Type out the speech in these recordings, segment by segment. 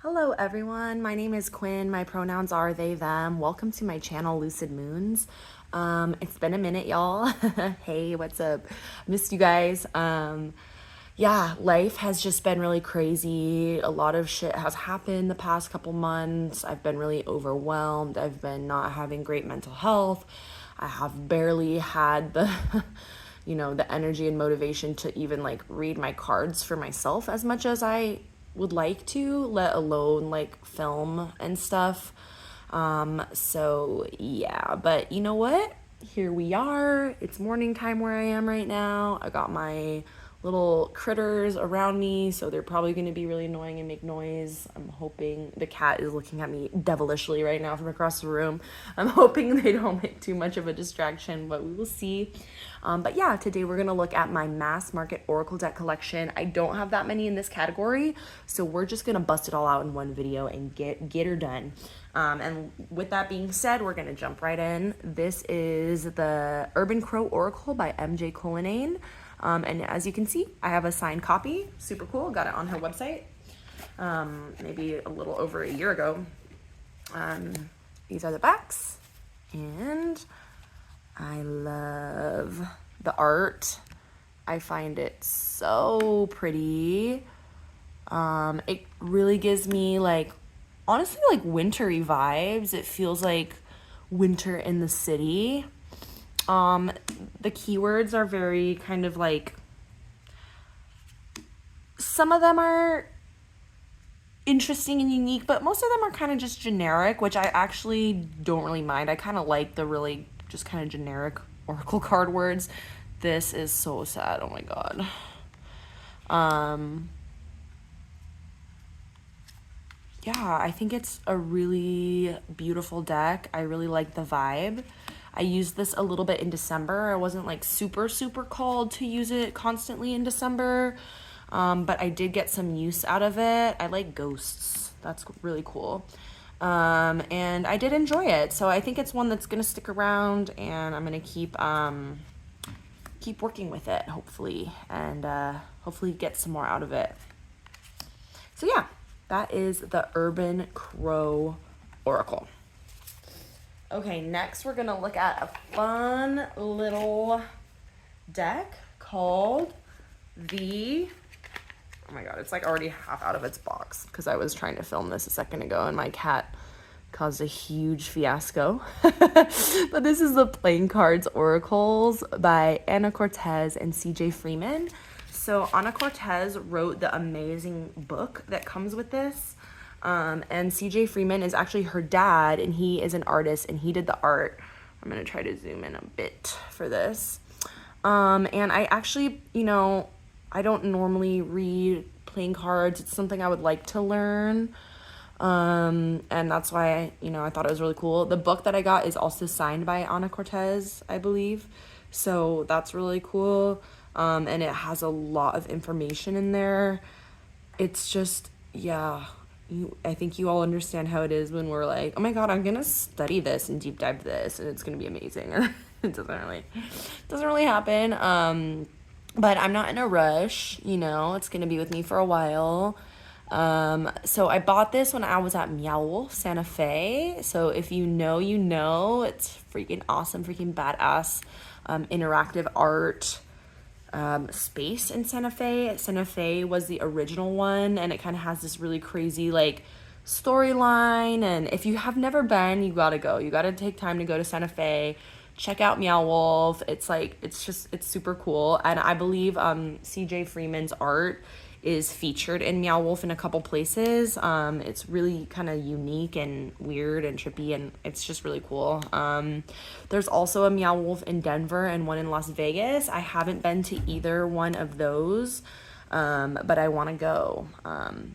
Hello everyone, my name is Quinn. My pronouns are they, them. Welcome to my channel, Lucid Moons. It's been a minute, y'all. Hey, what's up? Missed you guys. Yeah, life has just been really crazy. A lot of shit has happened the past couple months. I've been really overwhelmed. I've been not having great mental health. I have barely had the the energy and motivation to even like read my cards for myself as much as I would like to, let alone like film and stuff. So yeah, but you know what? Here we are. It's morning time where I am right now. I got my little critters around me, so they're probably going to be really annoying and make noise. I'm hoping the cat is looking at me devilishly right now from across the room. I'm hoping they don't make too much of a distraction, but we will see. But yeah, today we're going to look at my mass market Oracle deck collection. I don't have that many in this category, so we're just going to bust it all out in one video and get her done. And with that being said, we're going to jump right in. This is the Urban Crow Oracle by MJ Cullinane. And as you can see, I have a signed copy. Super cool. Got it on her website maybe a little over a year ago. These are the backs. And I love the art. I find it so pretty. It really gives me honestly wintry vibes. It feels like winter in the city. The keywords are very kind of some of them are interesting and unique, but most of them are kind of just generic, which I actually don't really mind. I kind of like the really just kind of generic oracle card words. This is so sad. Oh my god. Yeah, I think it's a really beautiful deck. I really like the vibe. I used this a little bit in December. I wasn't super called to use it constantly in December, but I did get some use out of it. I like ghosts. That's really cool. And I did enjoy it. So I think it's one that's gonna stick around, and I'm gonna keep working with it, hopefully, and hopefully get some more out of it. So yeah, that is the Urban Crow Oracle. Okay, next we're gonna look at a fun little deck called the, oh my god, it's already half out of its box because I was trying to film this a second ago and my cat caused a huge fiasco. But this is the Playing Cards Oracles by Anna Cortez and CJ Freeman. So Anna Cortez wrote the amazing book that comes with this. And CJ Freeman is actually her dad, and he is an artist, and he did the art. I'm going to try to zoom in a bit for this. And I actually, I don't normally read playing cards. It's something I would like to learn. And that's why, I thought it was really cool. The book that I got is also signed by Anna Cortez, I believe. So that's really cool. And it has a lot of information in there. It's just, yeah. I think you all understand how it is when we're like, oh my god, I'm gonna study this and deep dive this and it's gonna be amazing. It doesn't really happen. But I'm not in a rush, it's gonna be with me for a while. So I bought this when I was at Meow Wolf, Santa Fe. So if you know, it's freaking awesome, freaking badass, interactive art. Space in Santa Fe. Santa Fe was the original one, and it kind of has this really crazy storyline, and if you have never been, you gotta go. You gotta take time to go to Santa Fe, check out Meow Wolf. It's super cool, and I believe CJ Freeman's art is featured in Meow Wolf in a couple places. It's really kind of unique and weird and trippy, and it's just really cool. There's also a Meow Wolf in Denver and one in Las Vegas. I haven't been to either one of those, but I want to go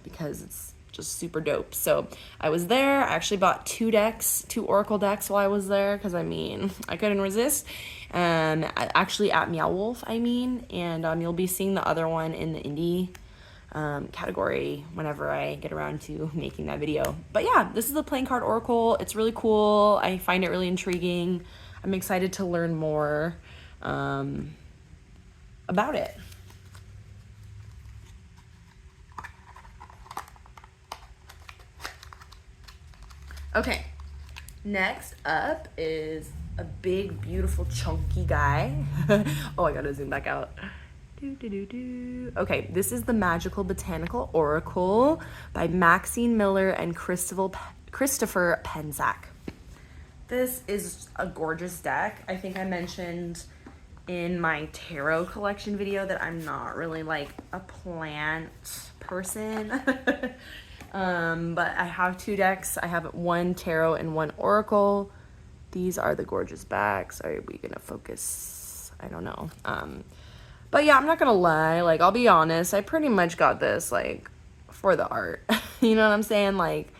because it's just super dope. So I was there. I actually bought two Oracle decks while I was there because I couldn't resist. Actually at Meow Wolf, and you'll be seeing the other one in the indie category whenever I get around to making that video. But yeah, this is the Playing Card Oracle. It's really cool. I find it really intriguing. I'm excited to learn more about it. Okay, next up is a big, beautiful, chunky guy. Oh, I gotta zoom back out. Okay, this is the Magickal Botanical Oracle by Maxine Miller and Christopher Penzac. This is a gorgeous deck. I think I mentioned in my tarot collection video that I'm not really like a plant person. But I have 2 decks. I have 1 tarot and 1 oracle. These are the gorgeous backs. Are we gonna focus? I don't know. But yeah, I'm not gonna lie, like, I'll be honest, I pretty much got this, like, for the art. You know what I'm saying? Like,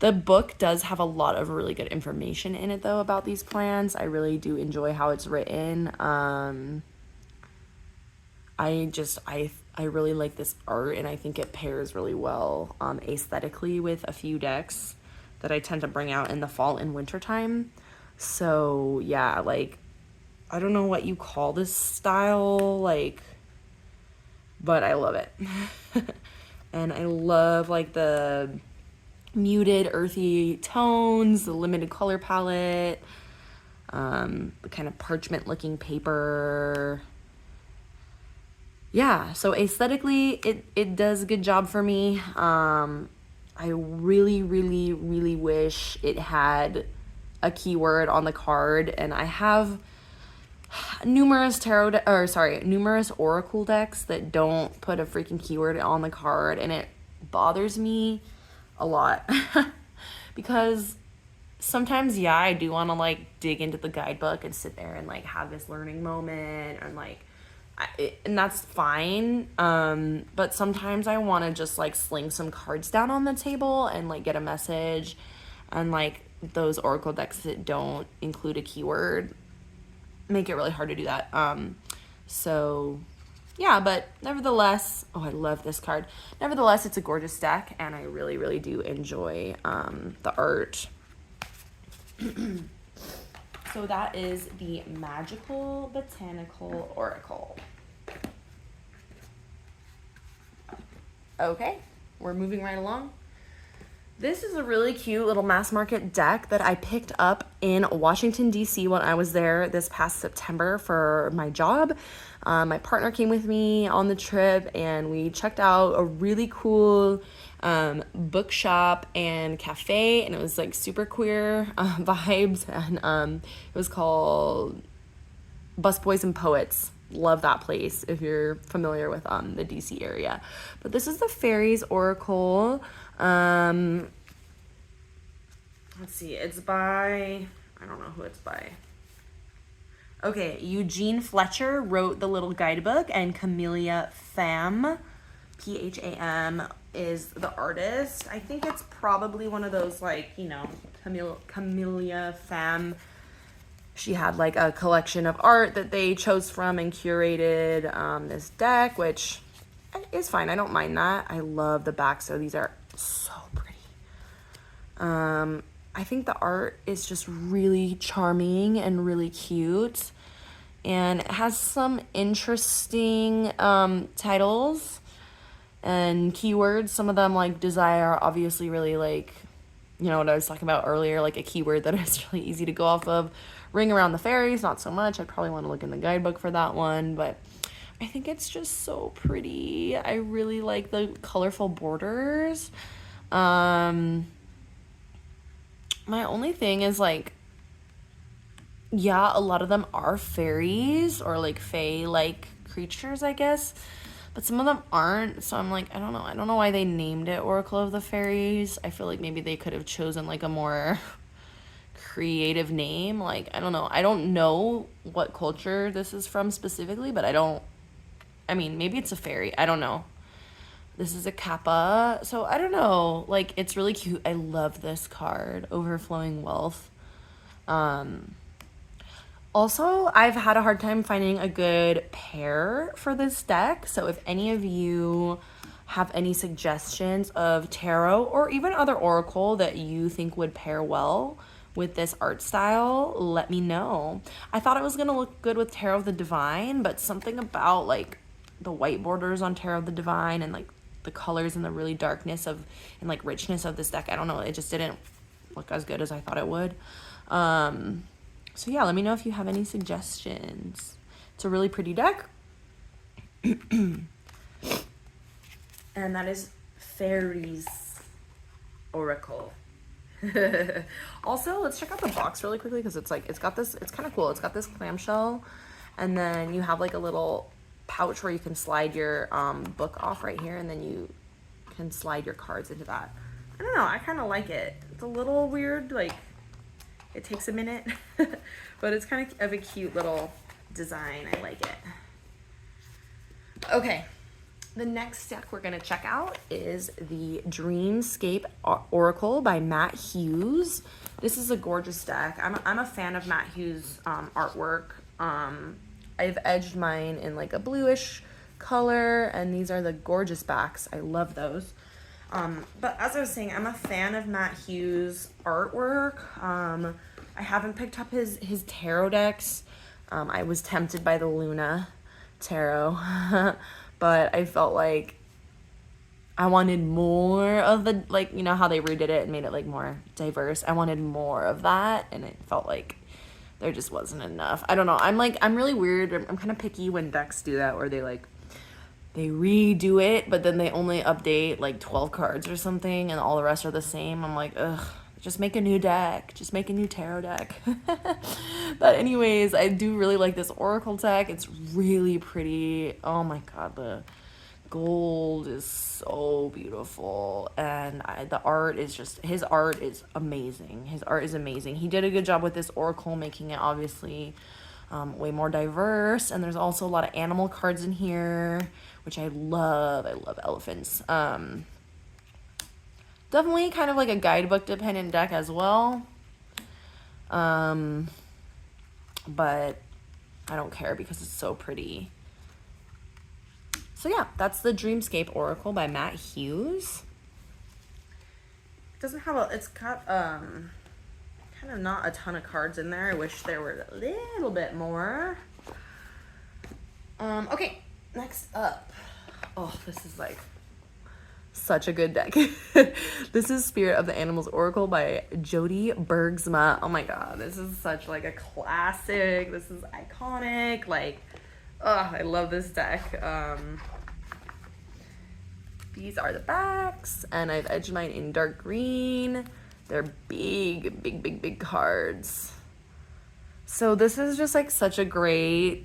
the book does have a lot of really good information in it, though, about these plants. I really do enjoy how it's written. I really like this art, and I think it pairs really well aesthetically with a few decks that I tend to bring out in the fall and winter time. So, yeah, like, I don't know what you call this style, like, but I love it. And I love, like, the muted, earthy tones, the limited color palette, the kind of parchment-looking paper. Yeah, so aesthetically, it does a good job for me. I really, really, really wish it had a keyword on the card, and I have numerous numerous oracle decks that don't put a freaking keyword on the card, and it bothers me a lot. Because sometimes, yeah, I do want to like dig into the guidebook and sit there and like have this learning moment, and like and that's fine, but sometimes I want to just like sling some cards down on the table and like get a message, and like those oracle decks that don't include a keyword make it really hard to do that. So yeah, but nevertheless, oh, I love this card. Nevertheless, it's a gorgeous deck, and I really, really do enjoy the art. So that is the Magickal Botanical Oracle. Okay, we're moving right along. This is a really cute little mass market deck that I picked up in Washington, D.C. when I was there this past September for my job. My partner came with me on the trip, and we checked out a really cool bookshop and cafe, and it was like super queer vibes, and it was called Busboys and Poets. Love that place if you're familiar with the DC area. But this is the Fairies Oracle. Let's see, it's by, I don't know who it's by. Okay, Eugene Fletcher wrote the little guidebook, and Camelia Pham, Pham, is the artist. I think it's probably one of those, like, you know, Camelia Pham. She had like a collection of art that they chose from and curated this deck, which is fine. I don't mind that. I love the back, so these are so pretty. I think the art is just really charming and really cute, and it has some interesting titles and keywords. Some of them, like desire, obviously really like, you know what I was talking about earlier, like a keyword that is really easy to go off of. Ring around the fairies, not so much. I'd probably want to look in the guidebook for that one, but I think it's just so pretty. I really like the colorful borders. My only thing is, like, yeah, a lot of them are fairies or like fae-like creatures, I guess, but some of them aren't. So I'm like, I don't know why they named it Oracle of the Fairies. I feel like maybe they could have chosen like a more creative name. Like, I don't know what culture this is from specifically, but maybe it's a fairy. I don't know. This is a kappa, so I don't know. Like, it's really cute. I love this card, Overflowing Wealth. Also, I've had a hard time finding a good pair for this deck, so if any of you have any suggestions of tarot or even other oracle that you think would pair well with this art style, let me know. I thought it was gonna look good with Tarot of the Divine, but something about like the white borders on Tarot of the Divine and like the colors and the really darkness of, and like richness of this deck. I don't know, it just didn't look as good as I thought it would. So yeah, let me know if you have any suggestions. It's a really pretty deck. And that is Fairies Oracle. Also, let's check out the box really quickly, because it's like, it's got this, it's kind of cool. It's got this clamshell, and then you have like a little pouch where you can slide your book off right here, and then you can slide your cards into that. I don't know, I kind of like it. It's a little weird, like it takes a minute, but it's kind of a cute little design. I like it. Okay, the next deck we're going to check out is the Dreamscape Oracle by Matt Hughes. This is a gorgeous deck. I'm a fan of Matt Hughes' artwork. I've edged mine in like a bluish color, and these are the gorgeous backs. I love those. But as I was saying, I'm a fan of Matt Hughes' artwork. I haven't picked up his tarot decks. I was tempted by the Luna tarot, but I felt like I wanted more of the, like, you know how they redid it and made it like more diverse. I wanted more of that, and it felt like there just wasn't enough. I don't know. I'm really weird. I'm kind of picky when decks do that, where they redo it, but then they only update like 12 cards or something, and all the rest are the same. I'm like, ugh, just make a new deck. Just make a new tarot deck. But anyways, I do really like this Oracle deck. It's really pretty. Oh my God, the gold is so beautiful, and the art is just, his art is amazing. His art is amazing. He did a good job with this Oracle, making it obviously way more diverse, and there's also a lot of animal cards in here, which I love. I love elephants. Definitely kind of like a guidebook dependent deck as well, but I don't care because it's so pretty. So yeah, that's the Dreamscape Oracle by Matt Hughes. It doesn't have it's got kind of not a ton of cards in there. I wish there were a little bit more. Okay, next up. Oh, this is like such a good deck. This is Spirit of the Animals Oracle by Jody Bergsma. Oh my God, this is such like a classic. This is iconic. Like, oh, I love this deck. These are the backs, and I've edged mine in dark green. They're big cards. So this is just like such a great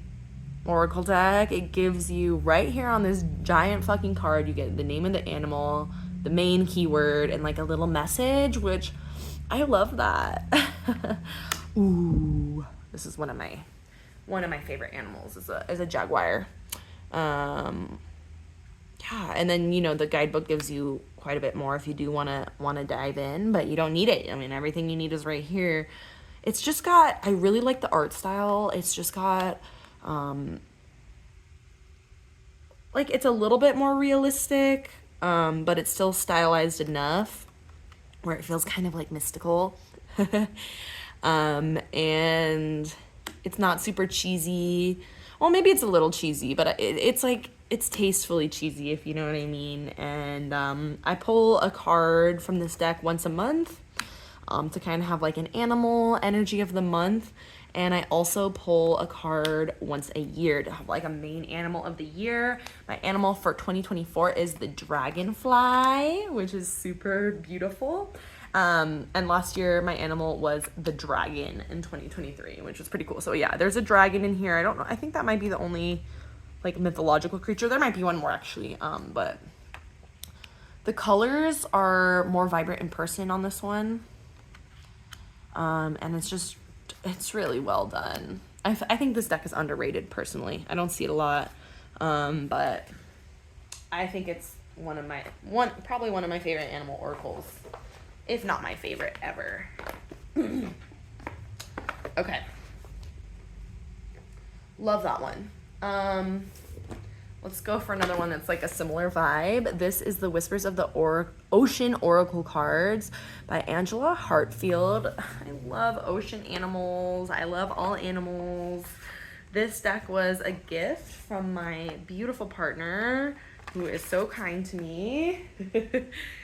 Oracle deck. It gives you right here on this giant fucking card, you get the name of the animal, the main keyword, and like a little message, which I love that. Ooh, this is one of my favorite animals is a jaguar. Yeah, and then, you know, the guidebook gives you quite a bit more if you do want to dive in, but you don't need it. I mean, everything you need is right here. It's just got, I really like the art style. It's just got like, it's a little bit more realistic, but it's still stylized enough where it feels kind of like mystical. And it's not super cheesy. Well, maybe it's a little cheesy, but it's like, it's tastefully cheesy, if you know what I mean. And I pull a card from this deck once a month to kind of have like an animal energy of the month. And I also pull a card once a year to have like a main animal of the year. My animal for 2024 is the dragonfly, which is super beautiful. And last year my animal was the dragon in 2023, which was pretty cool. So yeah, there's a dragon in here. I don't know. I think that might be the only like mythological creature. There might be one more actually. But the colors are more vibrant in person on this one. And it's really well done. I think this deck is underrated personally. I don't see it a lot. But I think it's probably one of my favorite animal oracles, if not my favorite ever. Okay. Love that one. Let's go for another one that's like a similar vibe. This is the Whispers of the Ocean Oracle cards by Angela Hartfield. I love ocean animals. I love all animals. This deck was a gift from my beautiful partner, who is so kind to me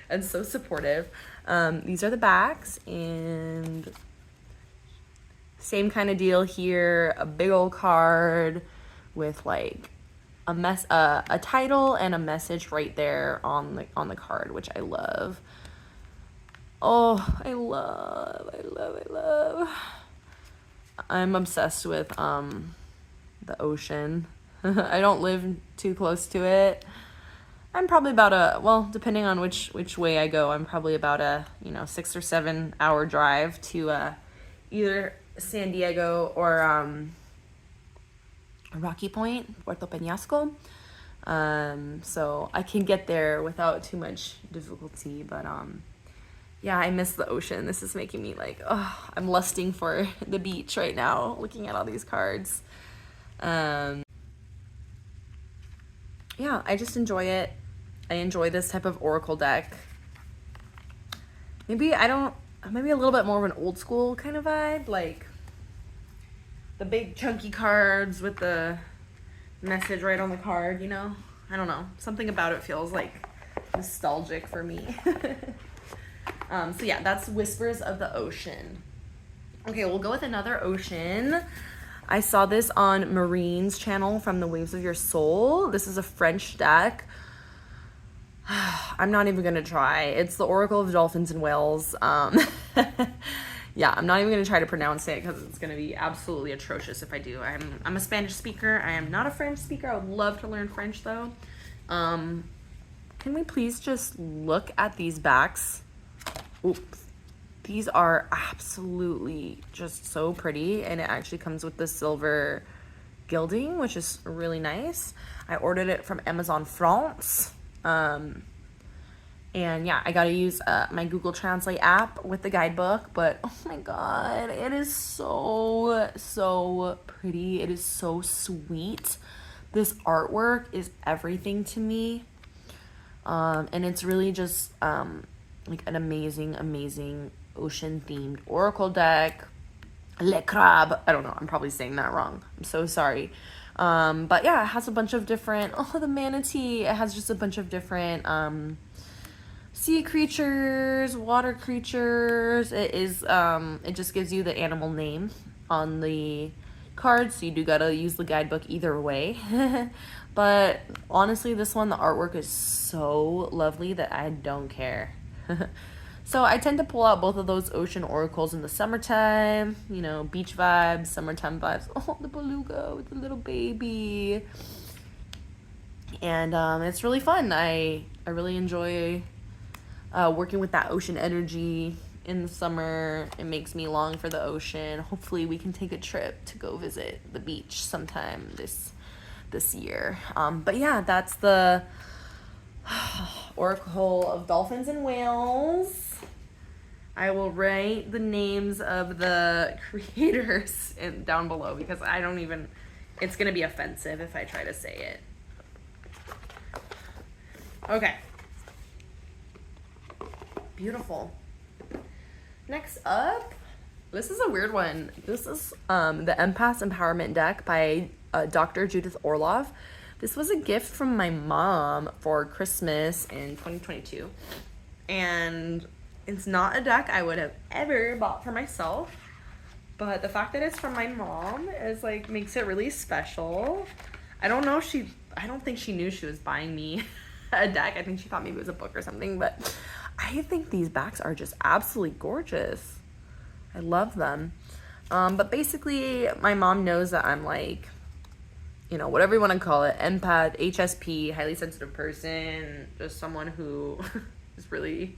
and so supportive. These are the backs, and same kind of deal here. A big old card with like a title and a message right there on the card, which I love. Oh, I love. I'm obsessed with the ocean. I don't live too close to it. I'm probably about well, depending on which way I go, I'm probably about a 6 or 7 hour drive to either San Diego or Rocky Point, Puerto Peñasco. So I can get there without too much difficulty, but yeah, I miss the ocean. This is making me like, oh, I'm lusting for the beach right now, looking at all these cards. Yeah, I just enjoy it. I enjoy this type of oracle deck. Maybe a little bit more of an old school kind of vibe, like the big chunky cards with the message right on the card, I don't know. Something about it feels like nostalgic for me. So yeah, that's Whispers of the Ocean. Okay, we'll go with another ocean. I saw this on Marine's channel from the Waves of Your Soul. This is a French deck. I'm not even going to try. It's the Oracle of Dolphins and Whales. Yeah, I'm not even going to try to pronounce it because it's going to be absolutely atrocious if I do. I'm a Spanish speaker. I am not a French speaker. I would love to learn French, though. Can we please just look at these backs? Oops. These are absolutely just so pretty, and it actually comes with the silver gilding, which is really nice. I ordered it from Amazon France. And yeah, I gotta use my Google Translate app with the guidebook, but oh my god, it is so pretty. It is so sweet. This artwork is everything to me. And it's really just like an amazing ocean themed oracle deck. Le Crabe. I don't know, I'm probably saying that wrong. I'm so sorry. But yeah, it has a bunch of different, the manatee. It has just a bunch of different sea creatures, water creatures. It is it just gives you the animal name on the card, so you do gotta use the guidebook either way. But honestly, this one, the artwork is so lovely that I don't care. So I tend to pull out both of those ocean oracles in the summertime, beach vibes, summertime vibes. Oh, the beluga with the little baby. And it's really fun. I really enjoy working with that ocean energy in the summer. It makes me long for the ocean. Hopefully we can take a trip to go visit the beach sometime this year. But yeah, that's the Oracle of Dolphins and Whales. I will write the names of the creators down below because it's going to be offensive if I try to say it. Okay. Beautiful. Next up, this is a weird one. This is the Empath Empowerment deck by Dr. Judith Orloff. This was a gift from my mom for Christmas in 2022. And it's not a deck I would have ever bought for myself. But the fact that it's from my mom is makes it really special. I don't think she knew she was buying me a deck. I think she thought maybe it was a book or something. But I think these backs are just absolutely gorgeous. I love them. But basically, my mom knows that I'm whatever you want to call it, empath, HSP, highly sensitive person, just someone who is really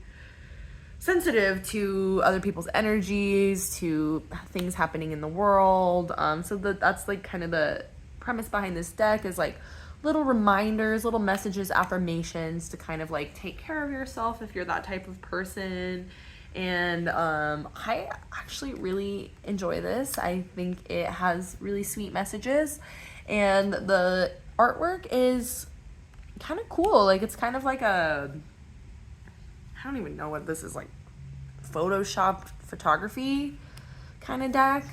sensitive to other people's energies, to things happening in the world. So that's kind of the premise behind this deck is little reminders, little messages, affirmations to kind of take care of yourself if you're that type of person. And I actually really enjoy this. I think it has really sweet messages. And the artwork is kind of cool. It's kind of I don't even know what this is, Photoshopped photography kind of deck.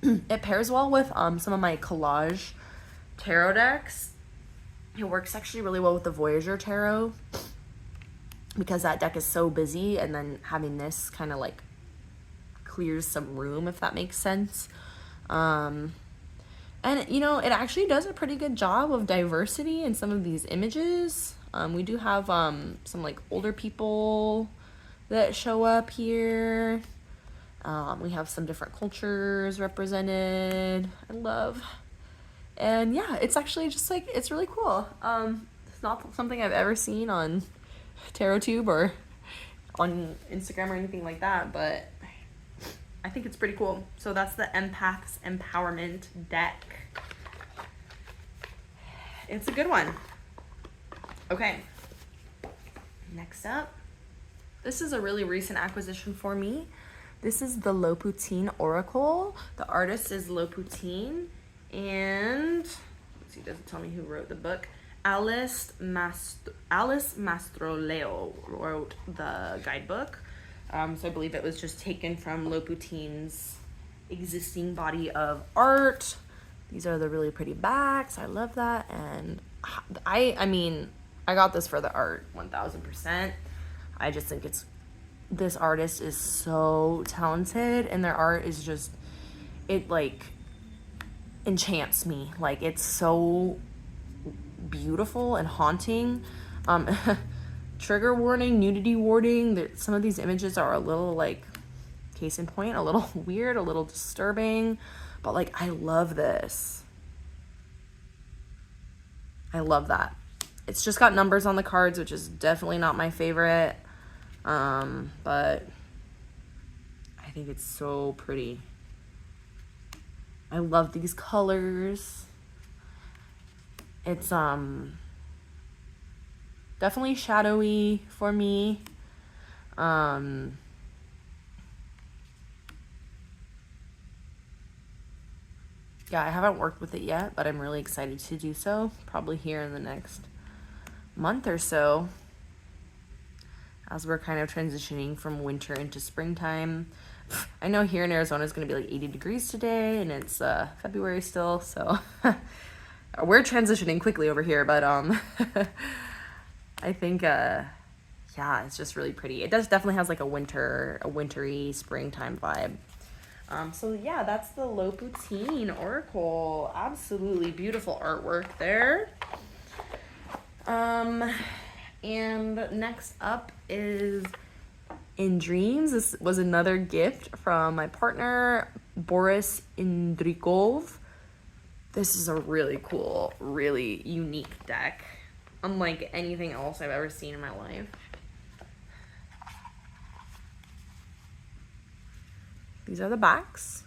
It pairs well with some of my collage tarot decks. It works actually really well with the Voyager Tarot because that deck is so busy, and then having this kind of like clears some room, if that makes sense. And you know, it actually does a pretty good job of diversity in some of these images. We do have some like older people that show up here. We have some different cultures represented. I love. And yeah, it's actually just like, it's really cool. It's not something I've ever seen on TarotTube or on Instagram or anything like that, but I think it's pretty cool. So that's the Empath's Empowerment deck. It's a good one. Okay. Next up, this is a really recent acquisition for me. This is the Loputyn Oracle. The artist is Loputyn, and let's see, does it tell me who wrote the book? Alice Mastroleo wrote the guidebook. So I believe it was just taken from Loputyn's existing body of art. These are the really pretty backs. I love that. And I mean, I got this for the art, 1000%. I just think this artist is so talented, and their art is just, it like enchants me. Like, it's so beautiful and haunting. Trigger warning, nudity warning. Some of these images are a little, like, case in point, a little weird, a little disturbing, but like, I love this. I love that. It's just got numbers on the cards, which is definitely not my favorite, but I think it's so pretty. I love these colors. It's definitely shadowy for me. Yeah, I haven't worked with it yet, but I'm really excited to do so, probably here in the next month or so, as we're kind of transitioning from winter into springtime. I know here in Arizona it's going to be like 80 degrees today, and it's February still, so we're transitioning quickly over here, but I think yeah, it's just really pretty. It definitely has like a wintry springtime vibe. So yeah, that's the Loputyn Oracle. Absolutely beautiful artwork there. And next up is In Dreams. This was another gift from my partner, Boris Indrikov. This is a really cool, really unique deck, unlike anything else I've ever seen in my life. These are the backs.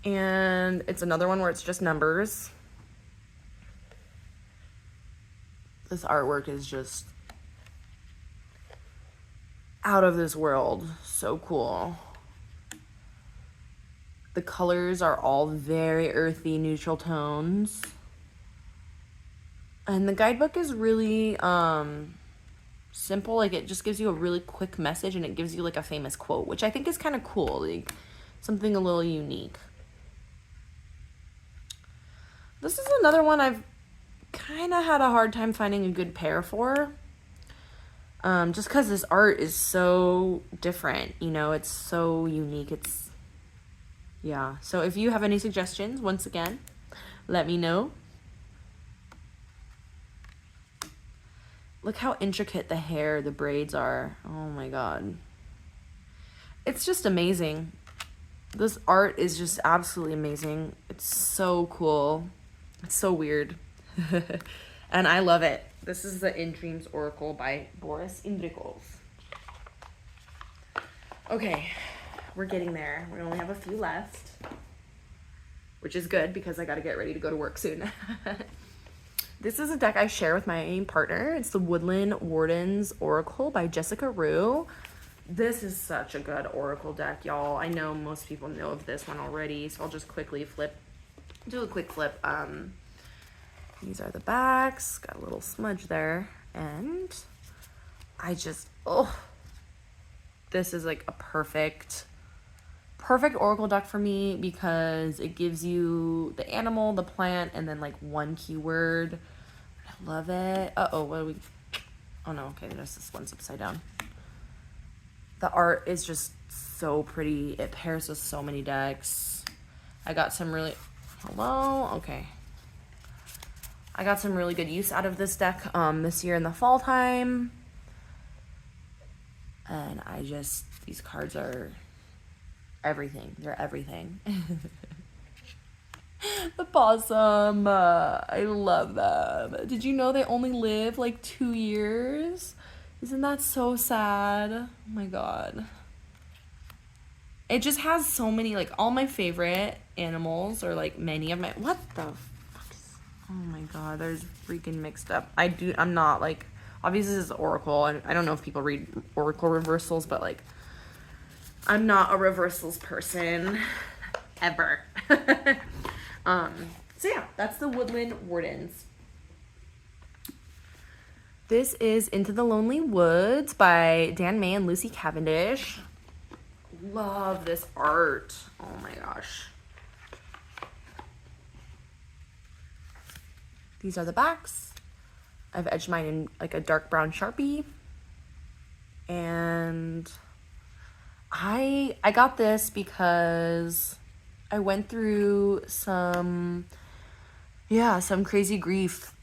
And it's another one where it's just numbers. This artwork is just out of this world. So cool. The colors are all very earthy, neutral tones. And the guidebook is really simple. Like, it just gives you a really quick message, and it gives you like a famous quote, which I think is kind of cool, like something a little unique. This is another one I've kind of had a hard time finding a good pair for, just because this art is so different, you know, it's so unique. It's, yeah, so if you have any suggestions, once again, let me know. Look how intricate the hair, the braids are. Oh my god. It's just amazing. This art is just absolutely amazing. It's so cool. It's so weird. And I love it. This is the In Dreams Oracle by Boris Indrikov. Okay, we're getting there. We only have a few left, which is good because I gotta get ready to go to work soon. This is a deck I share with my partner. It's the Woodland Wardens Oracle by Jessica Roux. This is such a good oracle deck, y'all. I know most people know of this one already, so I'll just quickly do a quick flip. These are the backs. Got a little smudge there. And I just, this is like a perfect oracle deck for me because it gives you the animal, the plant, and then like one keyword. Love it. Uh-oh, what do we... Oh, no, okay, there's this one's upside down. The art is just so pretty. It pairs with so many decks. I got some really... Hello? Okay. I got some really good use out of this deck this year in the fall time. And I just... These cards are everything. They're everything. The possum. I love them. Did you know they only live like 2 years? Isn't that so sad? Oh my god. It just has so many, like, all my favorite animals, or like many of my... What the fuck is... Oh my god, there's freaking mixed up. I'm not like... Obviously this is Oracle, and I don't know if people read Oracle reversals, but like... I'm not a reversals person. Ever. So yeah, that's the Woodland Wardens. This is Into the Lonely Woods by Dan May and Lucy Cavendish. Love this art. Oh my gosh. These are the backs. I've edged mine in like a dark brown Sharpie. And I got this because I went through some crazy grief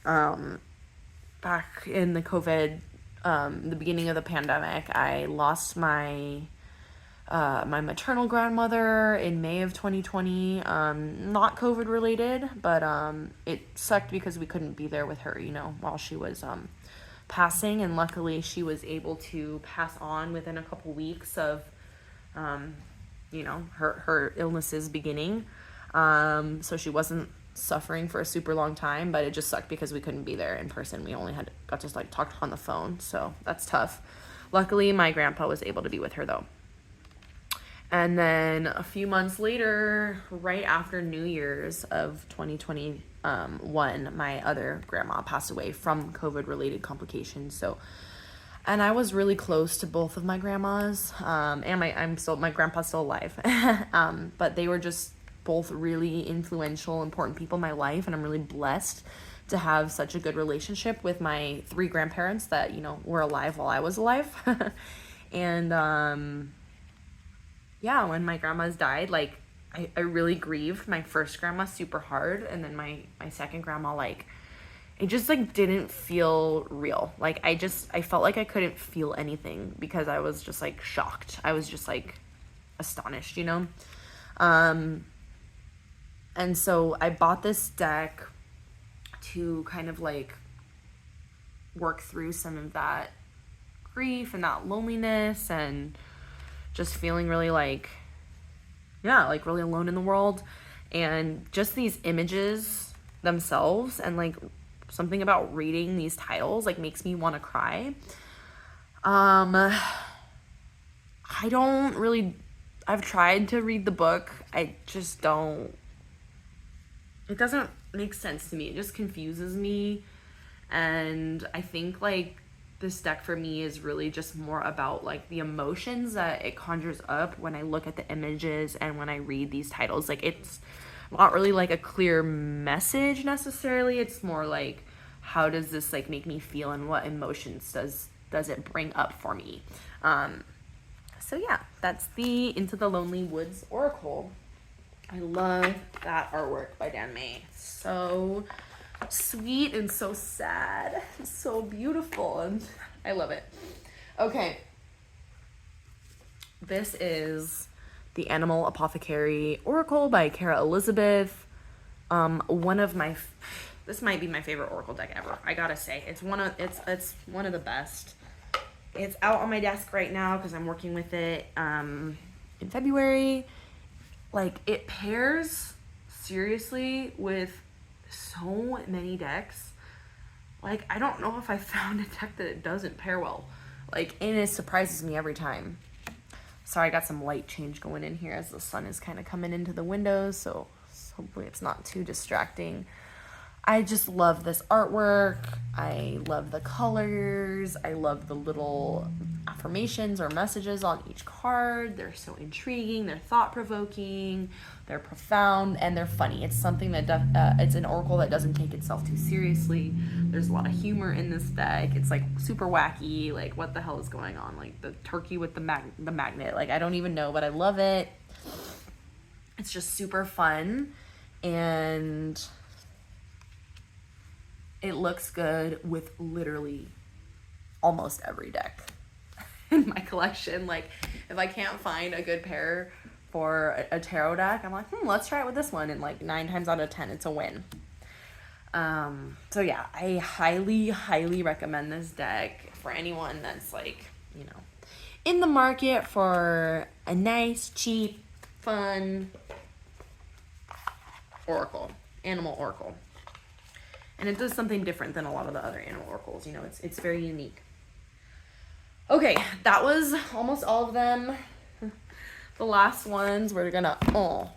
back in the COVID, the beginning of the pandemic. I lost my maternal grandmother in May of 2020, not COVID related, but it sucked because we couldn't be there with her, while she was passing, and luckily she was able to pass on within a couple weeks of her illnesses beginning. So she wasn't suffering for a super long time, but it just sucked because we couldn't be there in person. We only got to like talk on the phone, so that's tough. Luckily my grandpa was able to be with her though. And then a few months later, right after New Year's of 2021, my other grandma passed away from COVID related complications. And I was really close to both of my grandmas, and my grandpa's still alive. But they were just both really influential, important people in my life, and I'm really blessed to have such a good relationship with my 3 grandparents that, were alive while I was alive. And when my grandmas died, like, I really grieved my first grandma super hard, and then my second grandma, like, it just, like, didn't feel real. Like, I felt like I couldn't feel anything because I was just, like, shocked. I was just, like, astonished, And so I bought this deck to kind of, like, work through some of that grief and that loneliness and just feeling really, like, really alone in the world. And just these images themselves and, like, something about reading these titles, like, makes me want to cry. I've tried to read the book. I just don't. It doesn't make sense to me. It just confuses me. And I think, like, this deck for me is really just more about, like, the emotions that it conjures up when I look at the images and when I read these titles. Like, it's not really, like, a clear message necessarily. It's more like, how does this, like, make me feel, and what emotions does it bring up for me? So yeah, that's the Into the Lonely Woods Oracle. I love that artwork by Dan May. So sweet and so sad. So beautiful, and I love it. Okay. This is the Animal Apothecary Oracle by Cara Elizabeth. This might be my favorite Oracle deck ever. I gotta say, it's one of the best. It's out on my desk right now because I'm working with it in February. Like, it pairs seriously with so many decks. Like, I don't know if I found a deck that it doesn't pair well. Like, and it surprises me every time. Sorry, I got some light change going in here as the sun is kind of coming into the windows, so hopefully it's not too distracting. I just love this artwork. I love the colors. I love the little affirmations or messages on each card. They're so intriguing. They're thought-provoking. They're profound, and they're funny. It's something that it's an oracle that doesn't take itself too seriously. There's a lot of humor in this deck. It's like super wacky. Like, what the hell is going on? Like the turkey with the magnet. Like, I don't even know, but I love it. It's just super fun, and it looks good with literally almost every deck in my collection. Like, if I can't find a good pair for a tarot deck, I'm like, let's try it with this one. And like 9 times out of 10, it's a win. So yeah, I highly, highly recommend this deck for anyone that's like, you know, in the market for a nice, cheap, fun oracle, animal oracle. And it does something different than a lot of the other animal oracles. You know, it's very unique. Okay, that was almost all of them. The last ones, we're gonna, boom,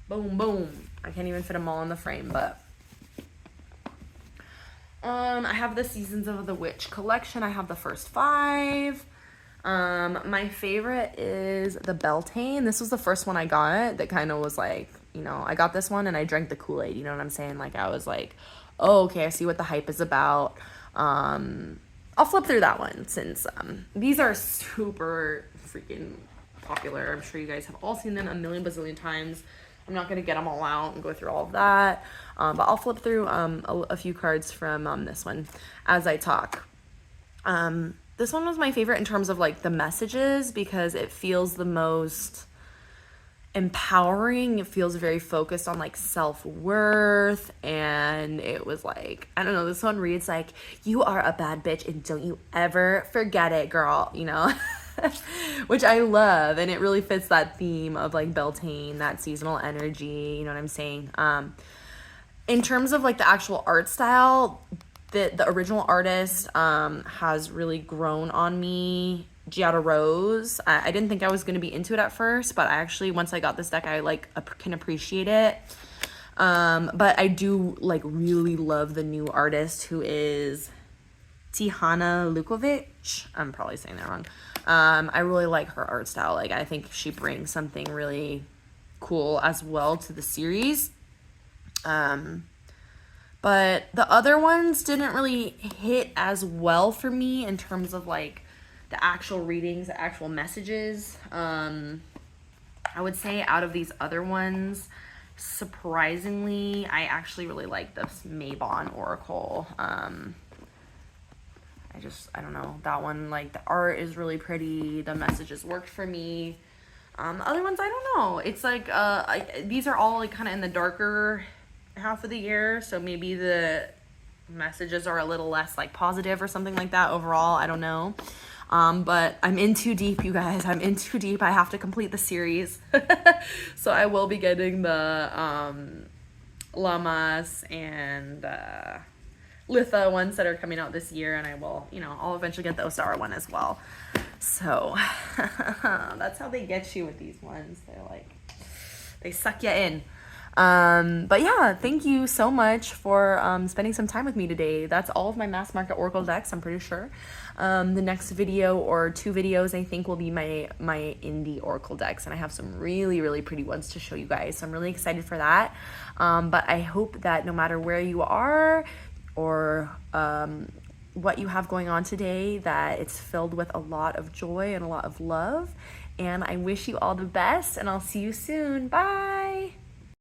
boom. I can't even fit them all in the frame, but I have the Seasons of the Witch collection. I have the first 5. My favorite is the Beltane. This was the first one I got that kind of was like, you know, I got this one and I drank the Kool-Aid, you know what I'm saying? Like, I was like, oh, okay, I see what the hype is about. I'll flip through that one since these are super freaking popular. I'm sure you guys have all seen them a million bazillion times. I'm not going to get them all out and go through all of that, but I'll flip through a few cards from this one as I talk. This one was my favorite in terms of like the messages because it feels the most empowering. It feels very focused on like self-worth, and it was like, I don't know, this one reads like, you are a bad bitch and don't you ever forget it, girl, you know. Which I love, and it really fits that theme of like Beltane, that seasonal energy, you know what I'm saying. In terms of like the actual art style, the original artist has really grown on me. Giada Rose. I didn't think I was going to be into it at first, but I actually, once I got this deck, I like can appreciate it. But I do like really love the new artist, who is Tihana Lukovic. I'm probably saying that wrong. I really like her art style. Like, I think she brings something really cool as well to the series. But the other ones didn't really hit as well for me in terms of like the actual readings, the actual messages. I would say out of these other ones, surprisingly, I actually really like this Mabon Oracle. I don't know, that one, like, the art is really pretty, the messages worked for me. The other ones, I don't know. It's like, these are all like kind of in the darker half of the year, so maybe the messages are a little less like positive or something like that overall. I don't know. But I'm in too deep, you guys. I'm in too deep. I have to complete the series. So I will be getting the Lamas and Litha ones that are coming out this year, and I will, you know, I'll eventually get the Osara one as well. So that's how they get you with these ones. They're like, they suck you in. But yeah, thank you so much for spending some time with me today. That's all of my mass market Oracle decks, I'm pretty sure. The next video or 2 videos, I think, will be my indie Oracle decks, and I have some really, really pretty ones to show you guys, so I'm really excited for that. But I hope that no matter where you are or what you have going on today, that it's filled with a lot of joy and a lot of love, and I wish you all the best, and I'll see you soon. Bye!